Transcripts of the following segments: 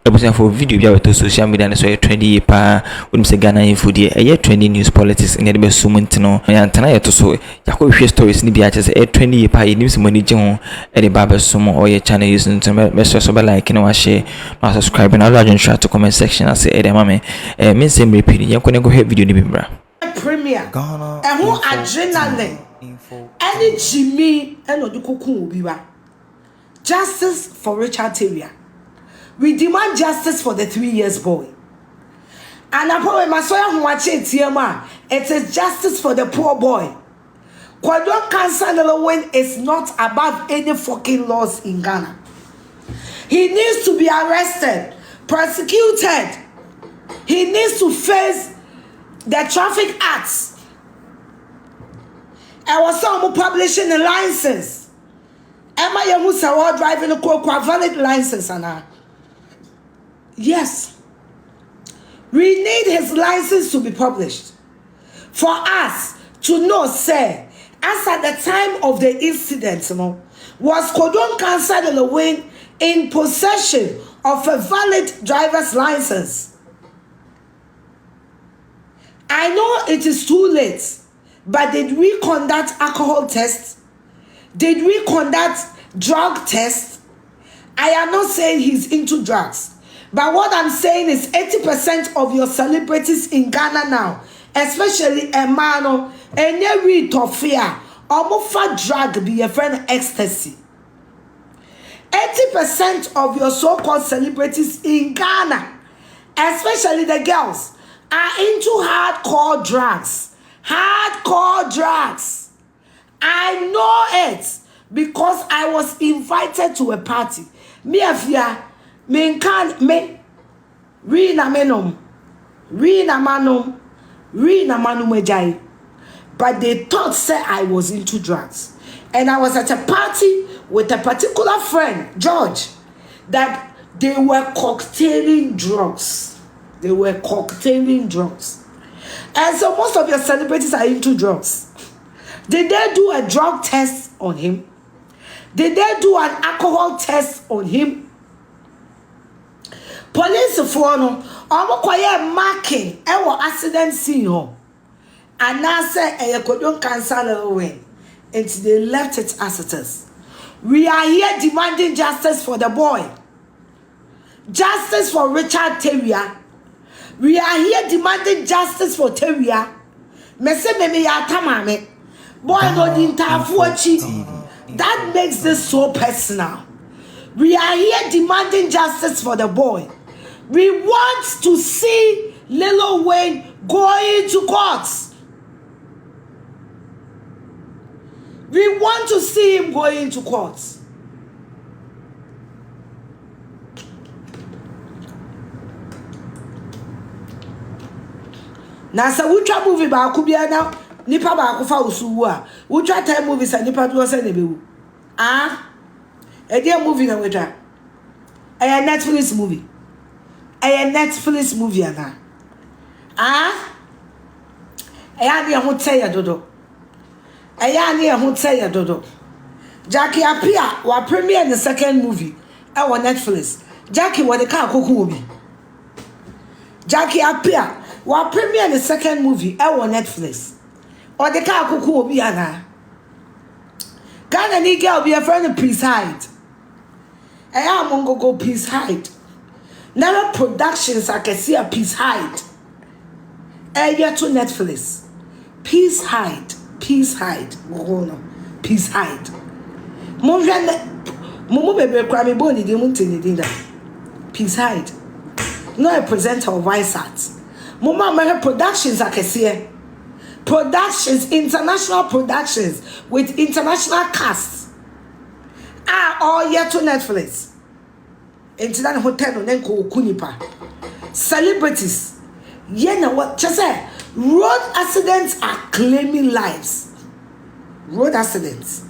ebusa for video bia we to social media na so trendy pa wonu se Ghana info de trendy news politics in the best moment no ya ntana ye to so yakọ hwe stories ni bia chese trendy pa ye nim se mani je ho the baba sumo or your channel using to me so be like no share no subscribe na all share to comment section as e dey mama me say me repeat ye ko ne go hwe video ni bi bra premier Ghana e ho adrenaline any Jimmy and odukokun obi wa justice for Richard Afia. We demand justice for the 3 years boy. And I probably it is justice for the poor boy. Kwadwo Nkansah is not above any fucking laws in Ghana. He needs to be arrested, prosecuted. He needs to face the traffic acts. I was some publishing a license. Emma Yamusa driving a valid license and yes, we need his license to be published for us to know, say, as at the time of the incident, was Kwadwo Nkansah in possession of a valid driver's license. I know it is too late, but did we conduct alcohol tests? Did we conduct drug tests? I am not saying he's into drugs. But what I'm saying is 80% of your celebrities in Ghana now, especially Emano, and every Afia, almost for drug be a friend ecstasy. 80% of your so-called celebrities in Ghana, especially the girls, are into hardcore drugs. Hardcore drugs. I know it because I was invited to a party. Me Afia. But they thought say I was into drugs. And I was at a party with a particular friend, George, that they were cocktailing drugs. They were cocktailing drugs. And so most of your celebrities are into drugs. Did they do a drug test on him? Did they do an alcohol test on him? Police for no omokoye marking ewo accident scene ho anase Kwadwo Nkansah until they left it as it is. We are here demanding justice for the boy, justice for Richard Afia. We are here demanding justice for Afia. Mese meme ya tamame boy no dintafuachi. That makes this so personal. We are here demanding justice for the boy. We want to see Lil Wayne going to court. We want to see him going to court. Now, so we try movie ba kubia na nipa ba akufa usuwu a. We try time movie sa nipa do say na bewu. A dear movie na we try. A Netflix movie. A Netflix movie ana. A ya ho tell ya dodo. A ya ho tell ya dodo. Jackie Afia wa premiere the second movie on Netflix. Jackie wa the car koku obi. Jackie Afia wa premiere the second movie on Netflix. Or the car koku obi ana. Ghana ni girl be a friend please hide. I am go please hide. Never productions I can see a peace hide. Area to Netflix. Peace hide. Peace hide. Peace hide. Momo bebe kwame boni de muntini dinda. Peace hide. No a presenter of Viceart. Momo American productions I can see. Productions, international productions with international casts are all yet to Netflix. Into that hotel then ko kunipa. Celebrities. Yeah, what just say road accidents are claiming lives. Road accidents.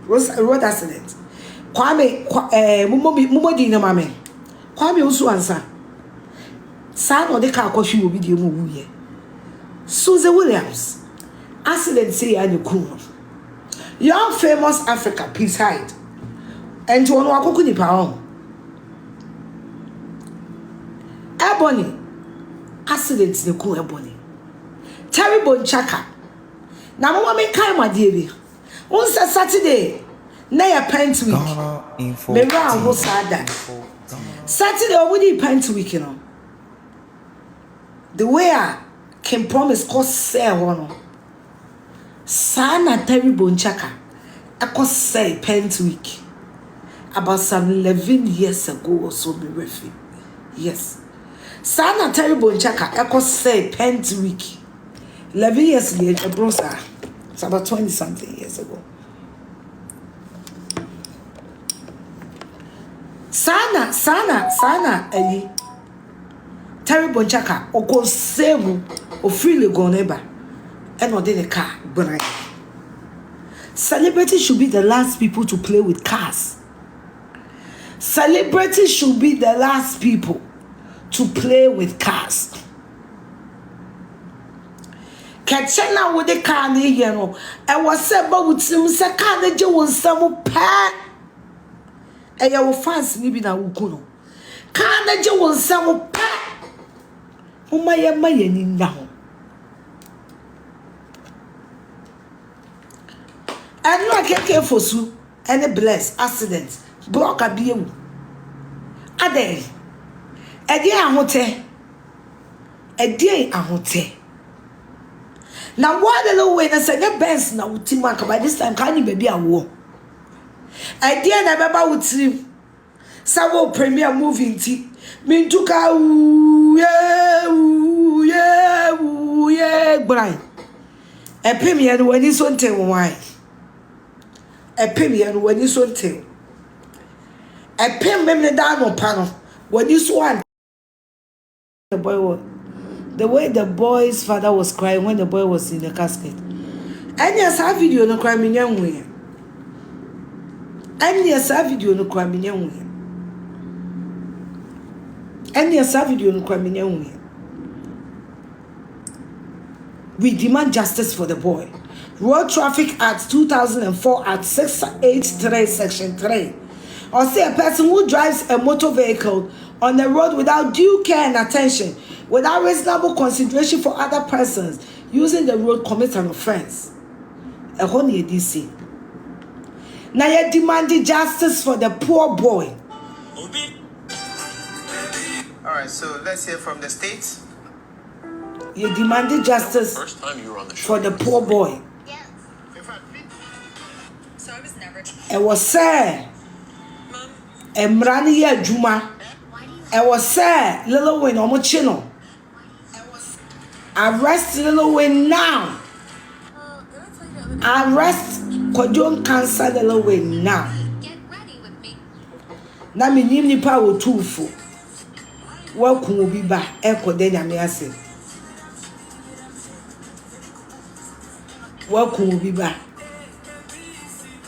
Road accidents. Kwame mumo di na mame. Kwame usu ansa. Sa no de ka akwohwe obi de mu wuye. Susie Williams. Accident say and cool. Young famous Africa peace hide. And to one wakoko nipa on. Ebony. Accidents the cool Ebony. Terrible chaka. Now, mama make kind my dear. Once a Saturday, nay a pint week. Maybe I was sad. Saturday already pint week, you know. The way I can promise cost sell one. Sana terrible chaka. I could say pint week. About some 11 years ago or so, be refi. Yes. Sana terrible chaka. I could say pint week. 11 years later, bro, sir. It's about 20 something years ago. Sana, Eli. Terrible chaka. Oko sebu. O freely go neighbor. And not in the car. But celebrities should be the last people to play with cars. Celebrities should be the last people to play with cars. Catching with the car, you know, I was said, but with some second, you will some pair. And you will fancy me now, Ukuno. Can't you will some pair? Oh, my, now. And no, I can't care for you. Any bless accident. Block a beer. A day. A day a hotel. A day a hotel. Now, what the low way, I said, your best now, Timaka, by this time, can you be a war? A day never would see. Some premier moving tea. Mean to go, yeah, Brian. A premier when he's on tell why. A premier when he's on tell. A pin memory down on panel when you swan. The boy was the way the boy's father was crying when the boy was in the casket. And yes, I video no crime in young way. And yes, I video no crime in young way. And yes, I video no crime in young way. We demand justice for the boy. Road Traffic Act 2004 at 683 Section 3. Or say a person who drives a motor vehicle on the road without due care and attention, without reasonable consideration for other persons using the road commits an offense. A whole DC. Now you demanding justice for the poor boy. All right, so let's hear from the states. You demanding justice for the poor boy. Yes. So I was never. It was sad. Emrani ya Juma. It was sad. Little Wayne on my channel. Arrest Little Wayne now. Arrest Kwadwo Nkansah Little Wayne now. Get ready with me. Na me nim nipa wo tuufo. Wa kun obi ba e kode nyame ase. Wa kun obi ba.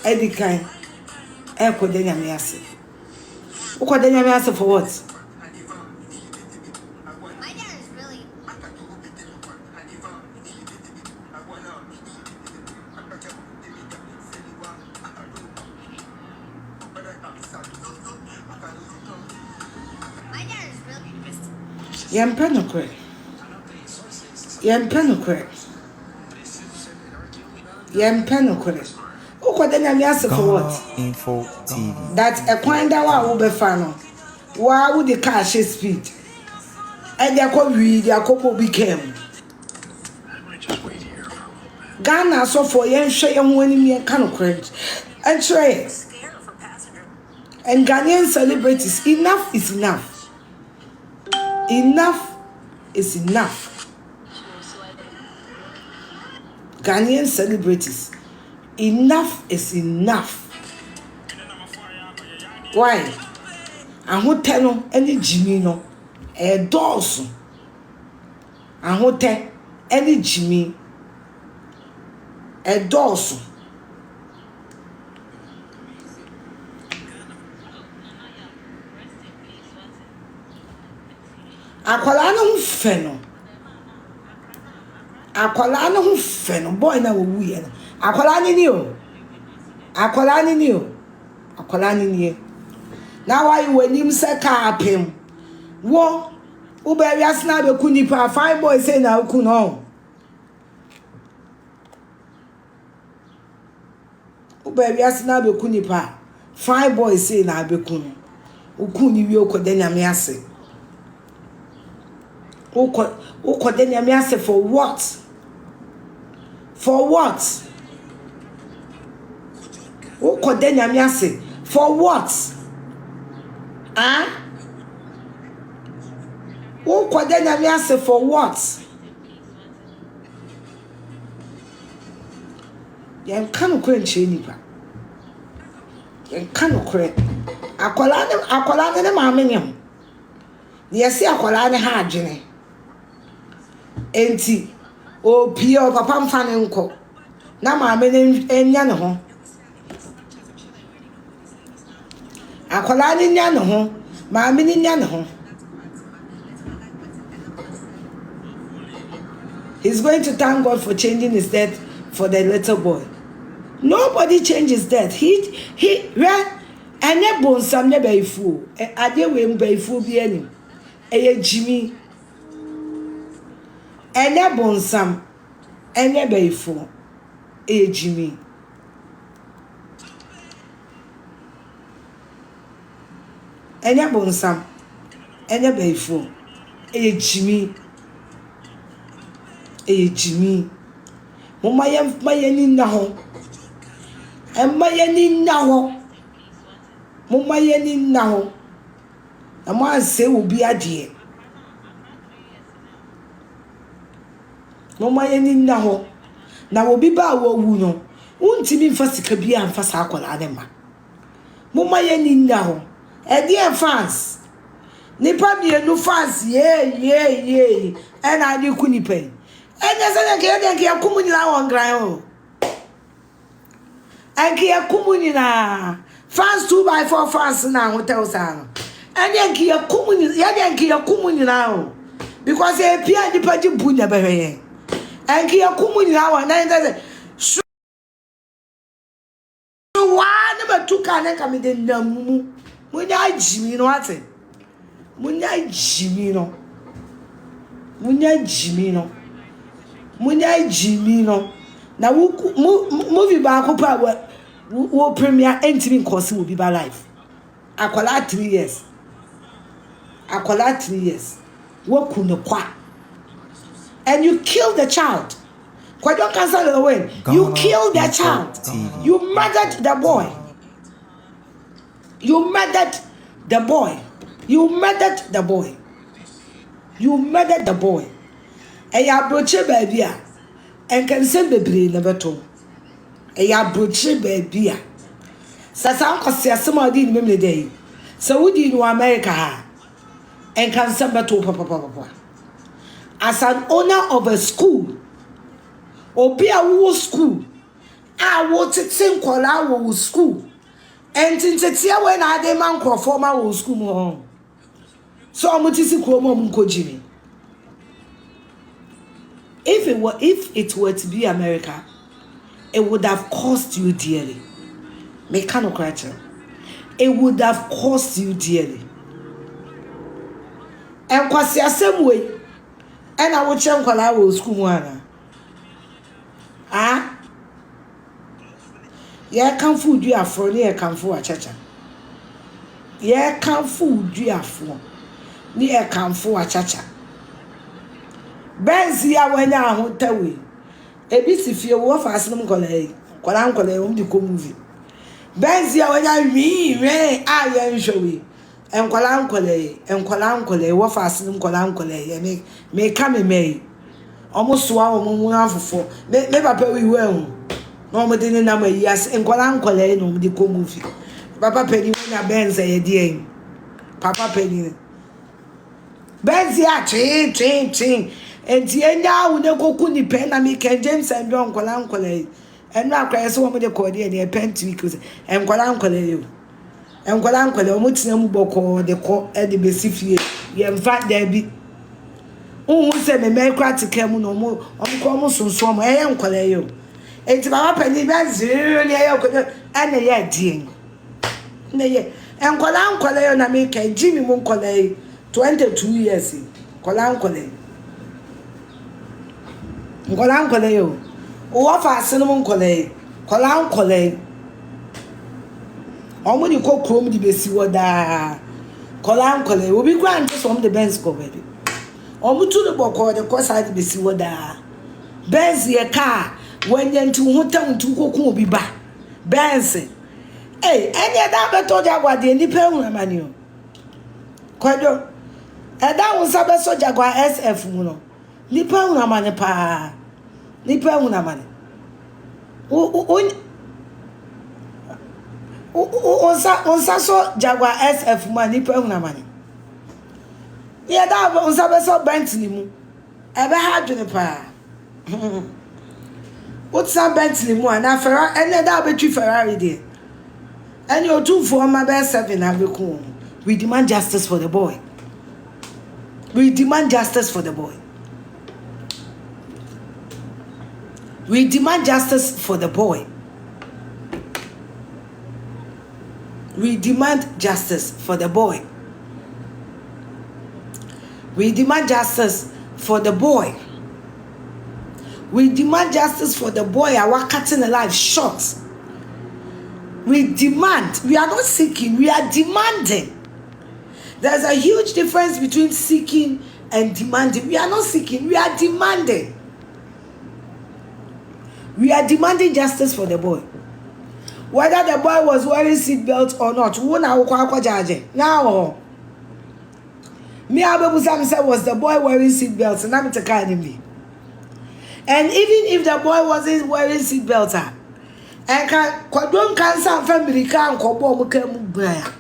Edikan e kode nyame ase. What then you ask for what? My dad is really. My dad is really. Yampenokwe. Yampenokwe. Yampenokwe. What then you ask for what? Info TV. That a coin that will be found. Why would the car speed? And they could read their couple became. Ghana so for young share winning me a kind of credit. And try. And Ghanaian celebrities, enough is enough. Enough is enough. Ghanaian celebrities, enough is enough. Why? Ahote no any Jimmy no e dọọso. Ahote any Jimmy e dọọso. Akwala no fe no. Akwala no fe no boy na wo wuye no. Akwala ni o. Akwala ni o. Akwala ni. Now why when him say car pim? Wo Ubebi asna be kunipa fine boy say na uku no. Ubebi asna be kunipa fine boy say na be kunu. Uku ni wi okode nyame ase. Ukode nyame ase for what? For what? Ukode nyame ase for what? Ah? Ukode nyame ase for what? Yen kanu kure nche nipa. Yen kanu kure. Akwala ne maame nyam. Yesi akwala ne ha adwene. Enti o pie o papa mfa ne nko. Na maame ne enya ne ho. Akwala ne nya ne ho, maame ne nya ne ho. He's going to thank God for changing his death for the little boy. Nobody changes death. He ran and ne bonsam ne baifu. Ade we mbaifu bi anim. Eye Jimmy. Ene bonsam ene baifu. Eye Jimmy. Ene bonsam ene baifu. Eye Jimmy. Eye Jimmy. Mama ni na ho. Emma ni na ho. Mama ni na ho. Ama se obi ade. Mama ni na ho. Na obi ba wo wu no. Untimi mfa sika bi amfa sa akola ne ma. Mama ni na ho. E dey fans. Nipa bi no fans ye. And I do kunipen. And there's a community on ground. And Kia Kumunina fans 2x4 fans now, hotels are. And then Kia Kumunina, Yadankia Kumunina because they appear the party Bunya Berry. And Kia Kumunina, and then so why never took an coming in the moon. Munya Jimmy, what's it? Munya Jimmy, Munya Jimmy no. Na movie ba ko pa wo premiere entimi course will be by life. Akola 3 years. Akola 3 years. Wo kuno kwa. And you kill the child. Kwadwo Nkansah the way. You killed the child. You murdered the boy. You murdered the boy. You murdered the boy. You murdered the boy. Eya broche baby a Nkansah bebre na beto. Eya broche baby a sasa nkosi asem odi ni memle dey. So wudi no America ha. Nkansah beto papa. As an owner of a school, obi a wo school, a wo tete nkola wo school. Entitetia we na ade man krofo ma wo school mo. So omutisi kromo mkojimi. If it were to be America, it would have cost you dearly. It would have cost you dearly. And kwasi asem way, and I would check while I was school one. Ah, yeah, can food you are for near can for a chacha. Yeah, can food you are for near can for a chacha. Benzia when I won't tell you. A bit if you were fast, no colleague, the movie. Benzia when I mean, I am showy. And Qualancole, what fast, no Colancole, may come in May. Almost swallow one for never very well. No more than a number years, and Qualancole, no, the movie. Papa Penny, Benz a dear. Papa Penny. Benzia, train. And now we don't go kuni pen and make James and John Colancole. And now cry so many cordial near pen to because and Colancole. And Colancole, Mutinam Boko, the court at the Bessifie. You in fact there be. Who said the Mercratic came no more on almost on some I am Coleo. And to my penny that's really and a year ding. And Colancole and I make a Jimmy Moncole 22 years. Nkole yo. O fa ase no nkole. Omo ni ko krom di besi wo da. Nkole obi kwa nti so the Benz ko baby. Omo tu no boko de ko side besi wo da. Benz ye car when ye nti ho tam nti kokun obi ba. Benz. Hey, any da beto Jaguar de ni pe hu amani o. Kwadwo. Eda won sabe so Jaguar SF mu no. Ni pe hu amani pa. Ni pe hu amani. Onsa so Jaguar SF mu ni pe hu amani. Ye da won sabe so Bentley mu. Ebe ha dwene pa. What's that Bentley mu na Ferrari any da betwi Ferrari there. Any o two for my best 7 have come. We demand justice for the boy. We demand justice for the boy. We demand justice for the boy. We demand justice for the boy. We demand justice for the boy. We demand justice for the boy. Our cutting a life short. We demand. We are not seeking. We are demanding. There's a huge difference between seeking and demanding. We are not seeking. We are demanding. We are demanding justice for the boy. Whether the boy was wearing seatbelt or not. Now, me Abebu Sam said, was the boy wearing seatbelt? And I'm taking me. And even if the boy wasn't wearing seatbelt, and Kwadwo Nkansah family can kobo muke mubaya.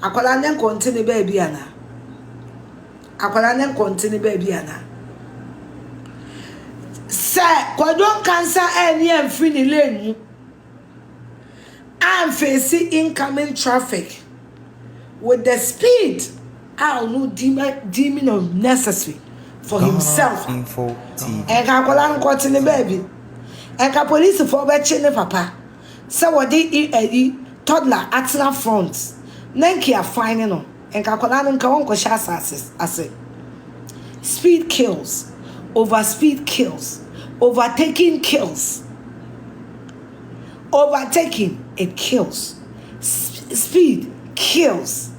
Akwala nem continue baby ana. Akwala nem continue baby ana. Say Kwadwo Nkansah any and free the lane. I'm facing incoming traffic with the speed. I no deeming of necessary for himself. And Akwala continue baby. And police for betching papa. So what they toddler at the front. Nanki are finding on. And Kakolan Kawon Koshas as speed kills. Overspeed kills. Overtaking kills. Overtaking, it kills. Speed kills.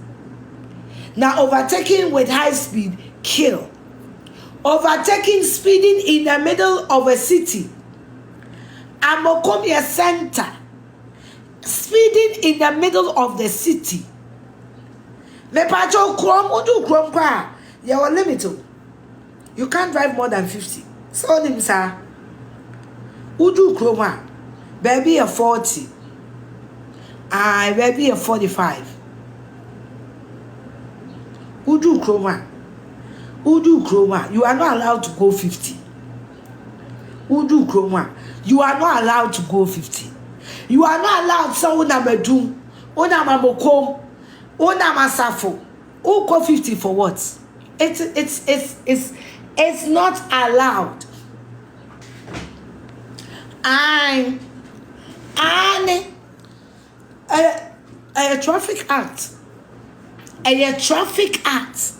Now overtaking with high speed kill. Overtaking, speeding in the middle of a city. Amokomia center. Speeding in the middle of the city. Me pacho krom udu krom kwa. You are limited. You can't drive more than 50. So nim sir. Udu kroma. Baby a 40. Baby a 45. Udu kroma. Udu kroma. You are not allowed to go 50. Udu kroma. You are not allowed to go 50. You are not allowed someone namedum, ona mamokom, ona masafo. Who go 50 for what? It's not allowed. A traffic act. A traffic act.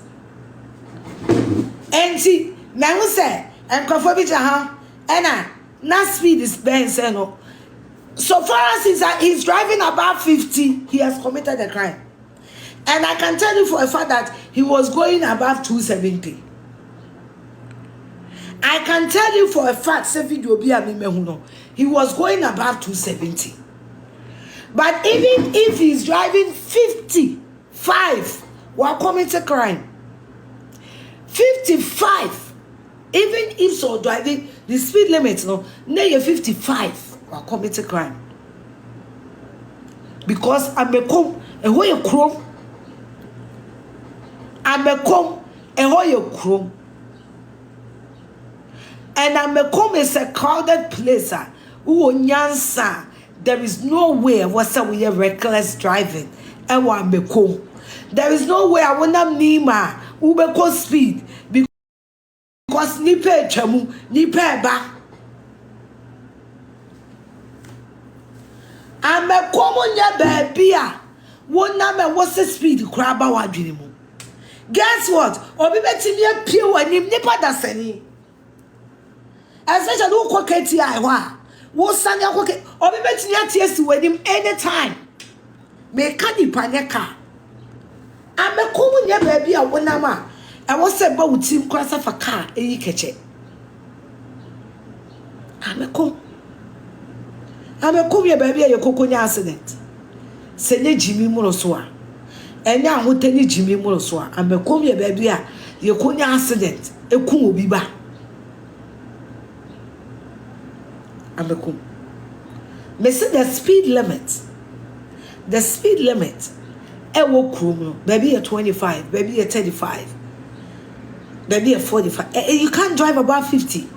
And see, now say, and conformity and na speed is Benz no. So far as he's driving above 50, he has committed a crime. And I can tell you for a fact that he was going above 270. I can tell you for a fact, he was going above 270. But even if he's driving 55, will commit a crime. 55, even if so driving the speed limit, near 55. Commit a crime because I'm a come a way chrome. I'm a come a way chrome, and I'm a come is a crowded place. Nkansah, there is no way what's up with your reckless driving. And I'm a come. There is no way I want to nima Uber speed because nipe chamu nipe ba. I'm a common ya baby. One number was the speed crab. Guess what? Obi betimi apie wanim nipa da sani. Especially who kwa KTI wa. Wo sani akwa obi betimi atie si wanim anytime. Me ka nipa nyeka. Amekomu nya baabi a wonam a e wo se ba wutim kwasa fa car eyi keche. Amekom ya baabi a yekokonya accident. Senye jimi mu so a. Enya ahotani jimi mu so a. Amekom ya baabi a yekonya accident eku obi ba. Amekom. Me say the speed limit. The speed limit. Ewo krum no. Baby at 25, baby at 35. Baby at 45. You can't drive above 50.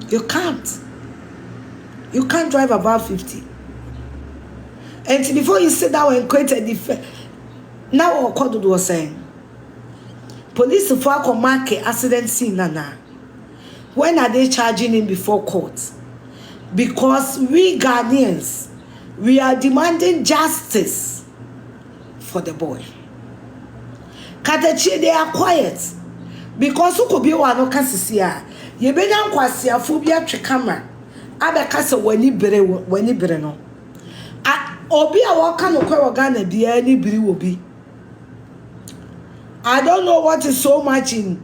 You can't. You can't drive above 50. And before you sit down and create a defense, now what Kwadwo was saying, police for market accident scene nana. When are they charging him before court? Because we Ghanaians, we are demanding justice for the boy. Katechi, they are quiet because who could be one no kasisia. You be down kwasia phobia twe camera. Abeka se wani bere no. Obi a waka no kwa Ghana bia ni biri obi. I don't know what is so much in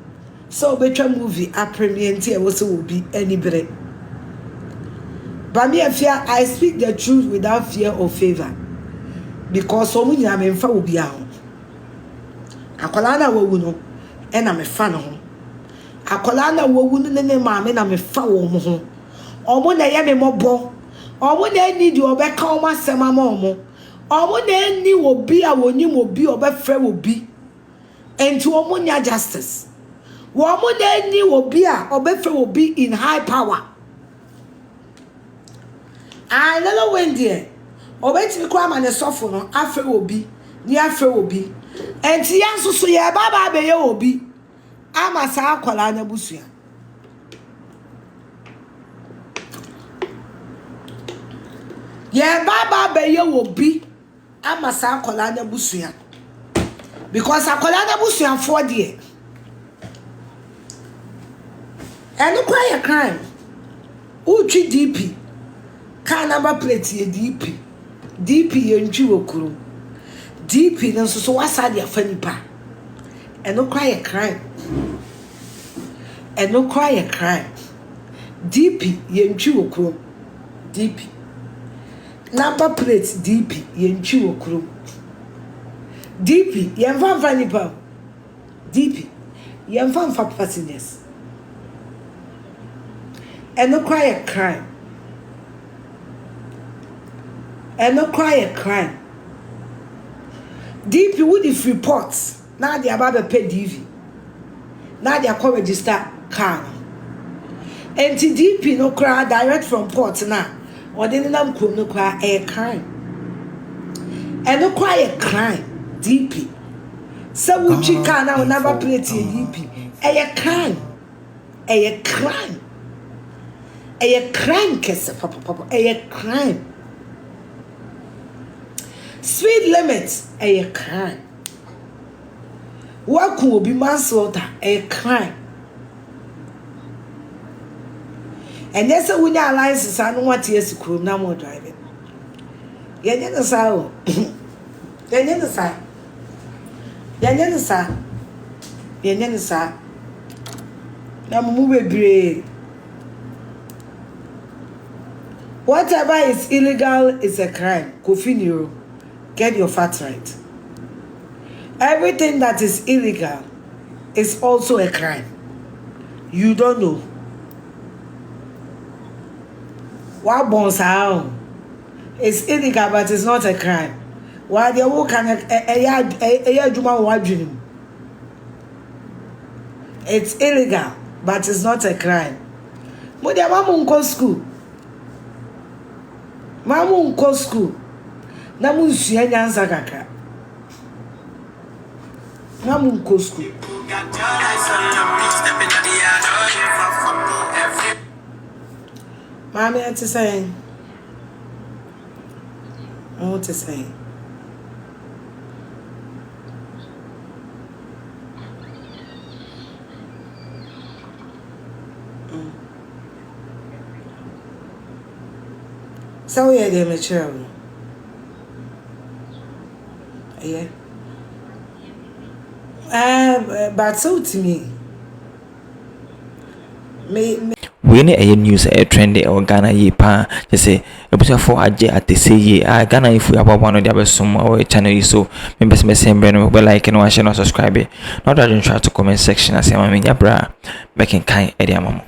so better movie a premiere nti e was obi any bere. But me Afia, I speak the truth without fear or favor. Because so many am emfa obi a ho. Akola na wawu no e na me fa no ho. Akola na wawu no ne maame na me fa wo ho. Omo na ye me mobo. Omo na ni di obeka omo asema ma omo. Omo na ni obi a wonyim obi obefre obi. Enti omo nya justice. Omo na ni obi a obefre obi in high power. I never went there. Obeti mi kwa ma ne sofo no afre obi, ni afre obi. Enti ya nso so ye baba be ye obi. Ama sa akwala na busua. Ye baba be ye obi. Ama sa akwala na busua. Because akwala na busua for there. Eno kwa ye crime. Uchi DP. Car number plate ye DP. DP ye ntwi okuru. DP no so wasa dia fa nipa. Eno cry a crime. Eno cry a crime. DP ye ntwi okuru. DP. Number plate DP ye ntwi okuru. DP ye mfa fa nipa. DP ye mfa fa passengers. Eno cry a crime. And no cry a crime. DP would if reports. Now they are about to pay DV. Now they are called register car. And to DP no cry direct from port now. Or they no cry a crime. And no cry a crime. DP. So would you can now never play to DP. A crime. A crime. A crime case papa. A crime. Speed limit a crime. What could be manslaughter a crime? And that's a winner license. I don't want to use crew no more driving. Yanyan sao. Yanyan sa. Yanyan sa. Yanyan sa. Now move brave. Whatever is illegal is a crime. Kofi Nero. Get your facts right. Everything that is illegal is also a crime. You don't know. What bones are? It's illegal, but it's not a crime. Why they walk and it's illegal, but it's not a crime. But their mama unko school. Mama unko school. Namu nsuya nyanza kaka. Namu unko school. Mommy, what you saying? What you saying? So yeah, they mature. Yeah. But so to me. We need a news a trendy or Ghana ye pa just say a bit for a j at the say ye Ghana if we have one of the other some or channel so members may send brand will like and watch and subscribe it. Not that you try to comment section as I mean ya bra back in kind area mama.